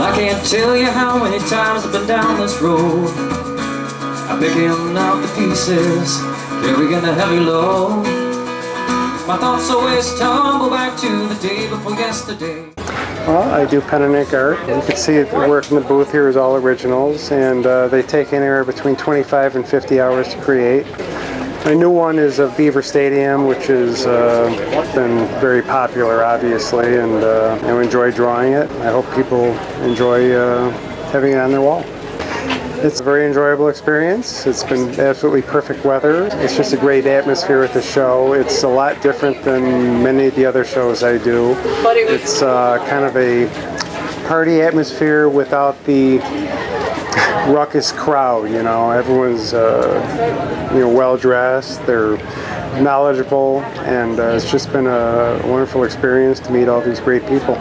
I can't tell you how many times I've been down this road. I'm picking out the pieces, carrying a heavy load. My thoughts always tumble back to the day before yesterday. Well, I do pen and ink art. You can see the work in the booth here is all originals, and they take anywhere between 25 and 50 hours to create. My new one is of Beaver Stadium, which has been very popular, obviously, and I enjoy drawing it. I hope people enjoy having it on their wall. It's a very enjoyable experience. It's been absolutely perfect weather. It's just a great atmosphere at the show. It's a lot different than many of the other shows I do. It's kind of a party atmosphere without the ruckus crowd, you know. Everyone's well dressed, they're knowledgeable, and it's just been a wonderful experience to meet all these great people.